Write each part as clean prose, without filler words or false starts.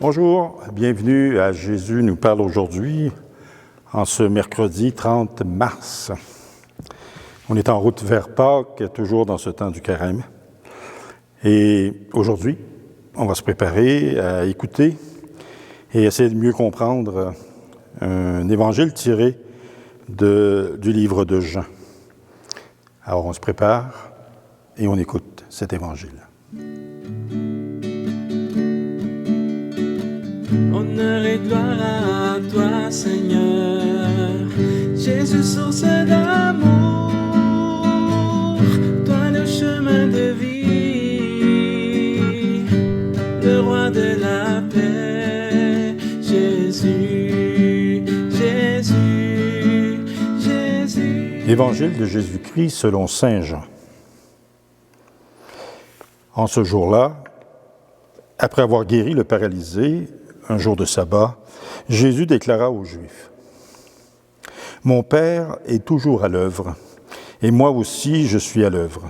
Bonjour, bienvenue à Jésus nous parle aujourd'hui, en ce mercredi 30 mars. On est en route vers Pâques, toujours dans ce temps du carême. Et aujourd'hui, on va se préparer à écouter et essayer de mieux comprendre un évangile tiré du livre de Jean. Alors on se prépare et on écoute cet évangile. Honneur et gloire à toi, Seigneur, Jésus, source d'amour, toi le chemin de vie, le roi de la paix, Jésus, Jésus, Jésus. Évangile de Jésus-Christ selon saint Jean. En ce jour-là, après avoir guéri le paralysé, un jour de sabbat, Jésus déclara aux Juifs : « Mon Père est toujours à l'œuvre, et moi aussi je suis à l'œuvre. »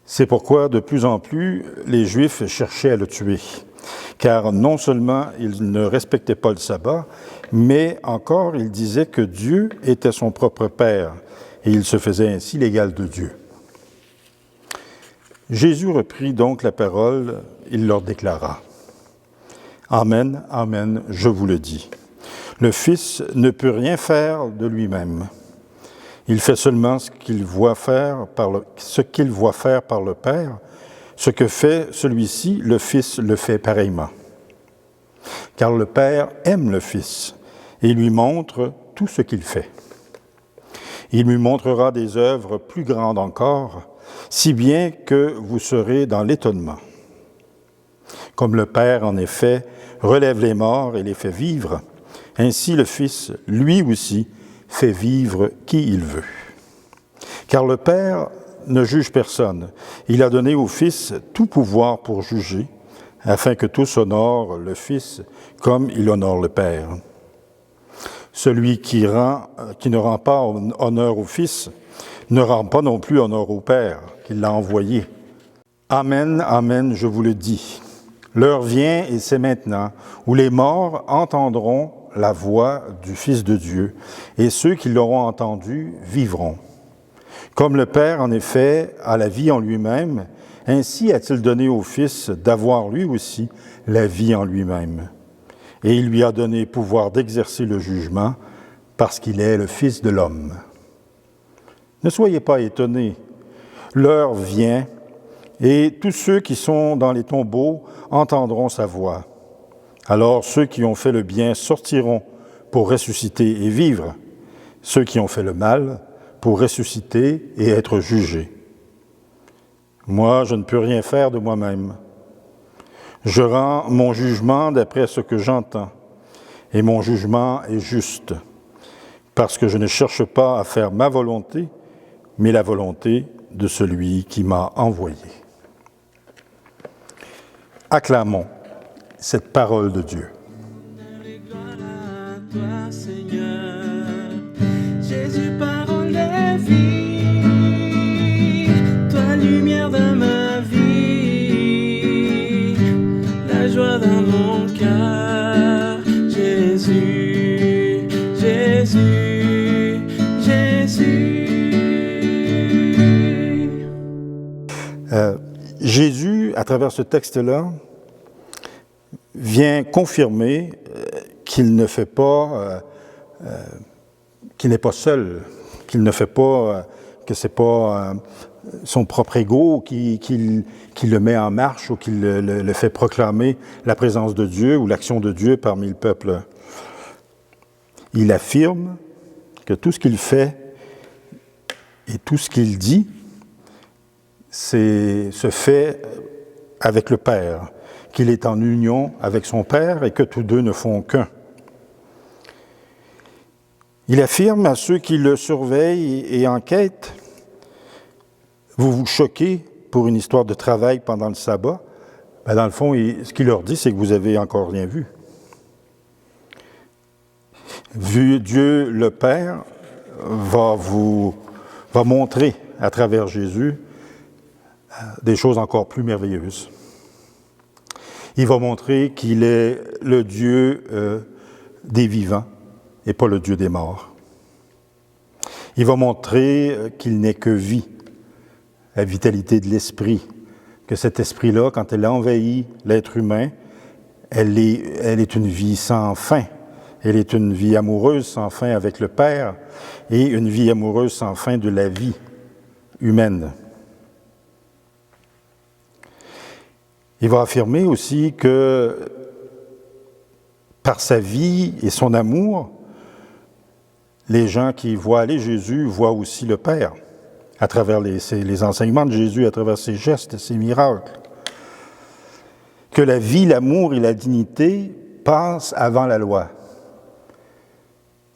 C'est pourquoi, de plus en plus, les Juifs cherchaient à le tuer, car non seulement il ne respectait pas le sabbat, mais encore il disait que Dieu était son propre Père, et il se faisait ainsi l'égal de Dieu. Jésus reprit donc la parole, il leur déclara : « Amen, amen, je vous le dis. Le Fils ne peut rien faire de lui-même. Il fait seulement ce qu'il voit faire par le Père. Ce que fait celui-ci, le Fils le fait pareillement. Car le Père aime le Fils et lui montre tout ce qu'il fait. Il lui montrera des œuvres plus grandes encore, si bien que vous serez dans l'étonnement. Comme le Père, en effet, relève les morts et les fait vivre, ainsi le Fils, lui aussi, fait vivre qui il veut. Car le Père ne juge personne. Il a donné au Fils tout pouvoir pour juger, afin que tous honorent le Fils comme il honore le Père. Celui qui ne rend pas honneur au Fils ne rend pas non plus honneur au Père, qui l'a envoyé. Amen, amen, je vous le dis. L'heure vient, et c'est maintenant, où les morts entendront la voix du Fils de Dieu, et ceux qui l'auront entendu vivront. Comme le Père, en effet, a la vie en lui-même, ainsi a-t-il donné au Fils d'avoir lui aussi la vie en lui-même. Et il lui a donné pouvoir d'exercer le jugement, parce qu'il est le Fils de l'homme. Ne soyez pas étonnés, l'heure vient, et tous ceux qui sont dans les tombeaux entendront sa voix. Alors ceux qui ont fait le bien sortiront pour ressusciter et vivre, ceux qui ont fait le mal pour ressusciter et être jugés. Moi, je ne peux rien faire de moi-même. Je rends mon jugement d'après ce que j'entends, et mon jugement est juste, parce que je ne cherche pas à faire ma volonté, mais la volonté de celui qui m'a envoyé. Acclamons cette parole de Dieu. Honneur et gloire à toi, Seigneur, Jésus, parole de vie, toi, lumière de ma vie, la joie dans mon cœur, Jésus, Jésus, Jésus. Jésus, à travers ce texte-là, vient confirmer qu'il ne fait pas, qu'il n'est pas seul, qu'il ne fait pas, que c'est pas son propre ego qui le met en marche ou qui le fait proclamer la présence de Dieu ou l'action de Dieu parmi le peuple. Il affirme que tout ce qu'il fait et tout ce qu'il dit se fait avec le Père, qu'il est en union avec son Père et que tous deux ne font qu'un. Il affirme à ceux qui le surveillent et enquêtent : vous vous choquez pour une histoire de travail pendant le sabbat. Ben dans le fond, ce qu'il leur dit, c'est que vous n'avez encore rien vu. Dieu le Père va montrer à travers Jésus des choses encore plus merveilleuses. Il va montrer qu'il est le Dieu des vivants et pas le Dieu des morts. Il va montrer qu'il n'est que vie, la vitalité de l'esprit, que cet esprit-là, quand elle envahit l'être humain, elle est une vie sans fin. Elle est une vie amoureuse sans fin avec le Père et une vie amoureuse sans fin de la vie humaine. Il va affirmer aussi que par sa vie et son amour, les gens qui voient aller Jésus voient aussi le Père à travers les enseignements de Jésus, à travers ses gestes, ses miracles. Que la vie, l'amour et la dignité passent avant la loi.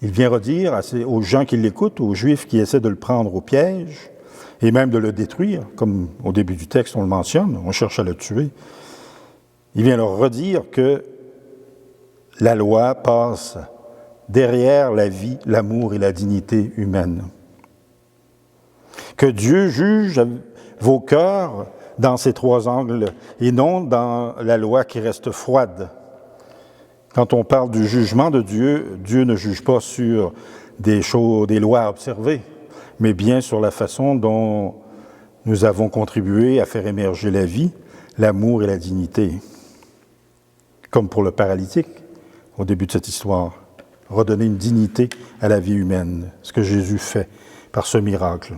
Il vient redire aux gens qui l'écoutent, aux Juifs qui essaient de le prendre au piège, et même de le détruire, comme au début du texte on le mentionne, on cherche à le tuer. Il vient leur redire que la loi passe derrière la vie, l'amour et la dignité humaine. Que Dieu juge vos cœurs dans ces trois angles et non dans la loi qui reste froide. Quand on parle du jugement de Dieu, Dieu ne juge pas sur des lois à observer, mais bien sur la façon dont nous avons contribué à faire émerger la vie, l'amour et la dignité. Comme pour le paralytique, au début de cette histoire, redonner une dignité à la vie humaine, ce que Jésus fait par ce miracle.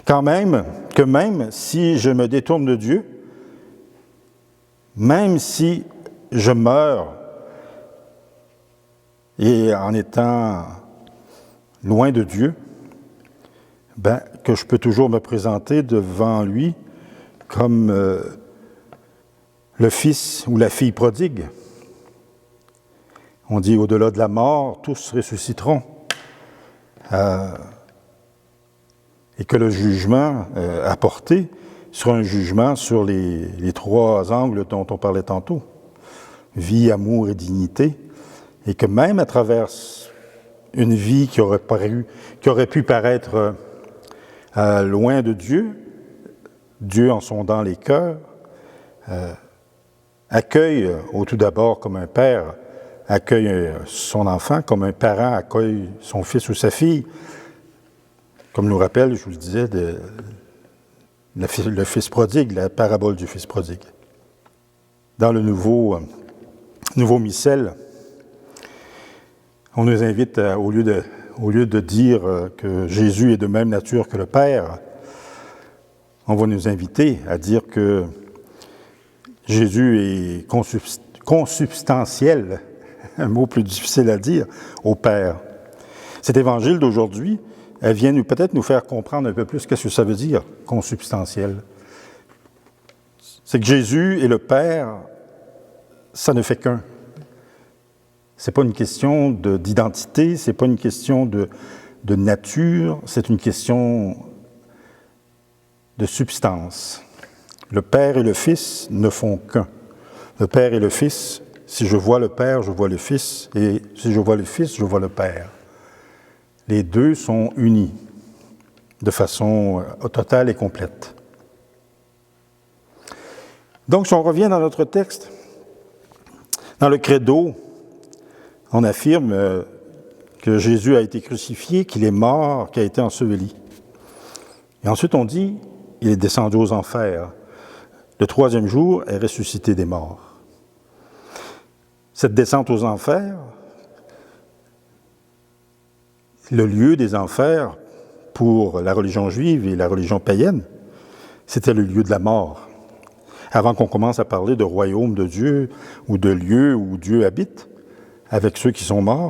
Même si je me détourne de Dieu, même si je meurs, et en étant loin de Dieu, que je peux toujours me présenter devant lui comme le fils ou la fille prodigue. On dit au-delà de la mort, tous ressusciteront. Et que le jugement apporté sera un jugement sur les trois angles dont on parlait tantôt. Vie, amour et dignité. Et que même à travers une vie qui aurait pu paraître loin de Dieu, Dieu en sondant les cœurs, accueille tout d'abord comme un père accueille son enfant, comme un parent accueille son fils ou sa fille, comme nous rappelle, je vous le disais, le fils prodigue, la parabole du fils prodigue. Dans le nouveau missel, on nous invite, au lieu de dire que Jésus est de même nature que le Père, on va nous inviter à dire que Jésus est consubstantiel, un mot plus difficile à dire, au Père. Cet évangile d'aujourd'hui, elle vient peut-être nous faire comprendre un peu plus qu'est-ce que ça veut dire, consubstantiel. C'est que Jésus et le Père, ça ne fait qu'un. C'est pas une question d'identité, c'est pas une question de nature, c'est une question de substance. Le Père et le Fils ne font qu'un. Le Père et le Fils, si je vois le Père, je vois le Fils, et si je vois le Fils, je vois le Père. Les deux sont unis de façon totale et complète. Donc, si on revient dans notre texte, dans le credo, on affirme que Jésus a été crucifié, qu'il est mort, qu'il a été enseveli. Et ensuite, on dit, il est descendu aux enfers. Le troisième jour est ressuscité des morts. Cette descente aux enfers, le lieu des enfers pour la religion juive et la religion païenne, c'était le lieu de la mort. Avant qu'on commence à parler de royaume de Dieu ou de lieu où Dieu habite, avec ceux qui sont morts,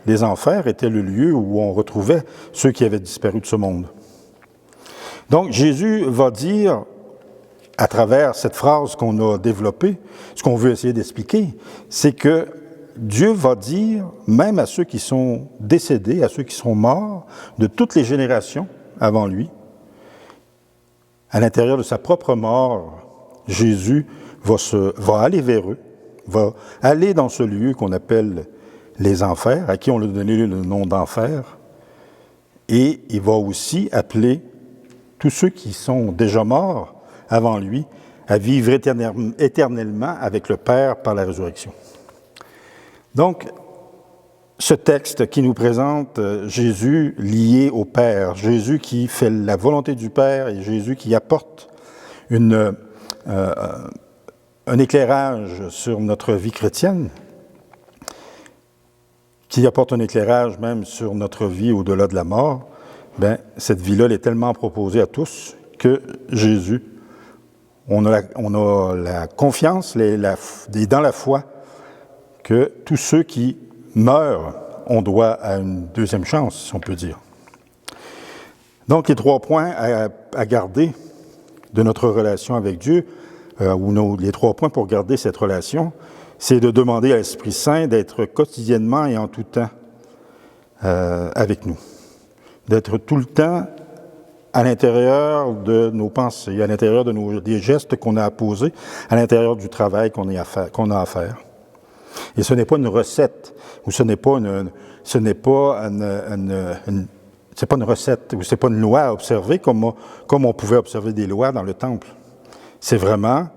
les enfers étaient le lieu où on retrouvait ceux qui avaient disparu de ce monde. Donc Jésus va dire, à travers cette phrase qu'on a développée, ce qu'on veut essayer d'expliquer, c'est que Dieu va dire, même à ceux qui sont décédés, à ceux qui sont morts, de toutes les générations avant lui, à l'intérieur de sa propre mort, Jésus va aller vers eux, va aller dans ce lieu qu'on appelle les enfers, à qui on a donné le nom d'enfer, et il va aussi appeler tous ceux qui sont déjà morts avant lui à vivre éternellement avec le Père par la résurrection. Donc, ce texte qui nous présente Jésus lié au Père, Jésus qui fait la volonté du Père et Jésus qui apporte un éclairage sur notre vie chrétienne, qui apporte un éclairage même sur notre vie au-delà de la mort, bien, cette vie-là, elle est tellement proposée à tous que Jésus, on a la confiance dans la foi que tous ceux qui meurent ont droit à une deuxième chance, si on peut dire. Donc, les 3 points à garder de notre relation avec Dieu, les 3 points pour garder cette relation, c'est de demander à l'Esprit Saint d'être quotidiennement et en tout temps avec nous. D'être tout le temps à l'intérieur de nos pensées, à l'intérieur des gestes qu'on a à poser, à l'intérieur du travail qu'on a à faire. Et ce n'est pas une recette, ou ce n'est pas une recette, ou c'est pas une loi à observer comme on pouvait observer des lois dans le temple. C'est vraiment,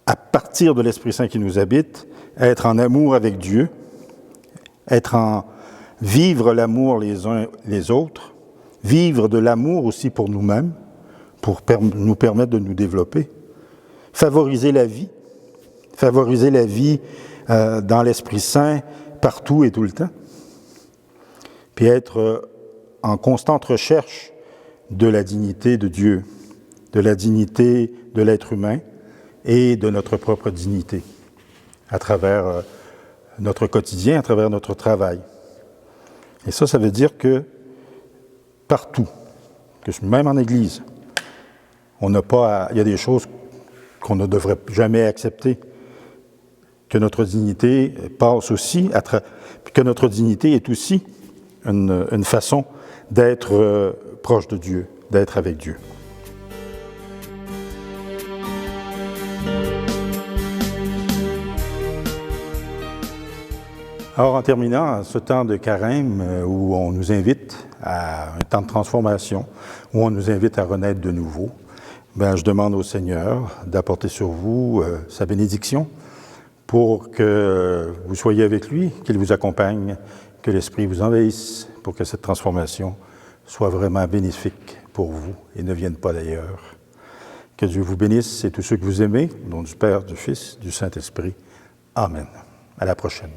à partir de l'Esprit Saint qui nous habite, être en amour avec Dieu, vivre l'amour les uns les autres, vivre de l'amour aussi pour nous-mêmes, pour nous permettre de nous développer, favoriser la vie dans l'Esprit Saint partout et tout le temps, puis être en constante recherche de la dignité de Dieu, de la dignité de l'être humain et de notre propre dignité à travers notre quotidien, à travers notre travail. Et ça veut dire que partout, même en Église, il y a des choses qu'on ne devrait jamais accepter, que notre dignité passe aussi, que notre dignité est aussi une façon d'être proche de Dieu, d'être avec Dieu. Alors, en terminant ce temps de carême où on nous invite à un temps de transformation, où on nous invite à renaître de nouveau, je demande au Seigneur d'apporter sur vous sa bénédiction pour que vous soyez avec lui, qu'il vous accompagne, que l'Esprit vous envahisse pour que cette transformation soit vraiment bénéfique pour vous et ne vienne pas d'ailleurs. Que Dieu vous bénisse et tous ceux que vous aimez, au nom du Père, du Fils, du Saint-Esprit. Amen. À la prochaine.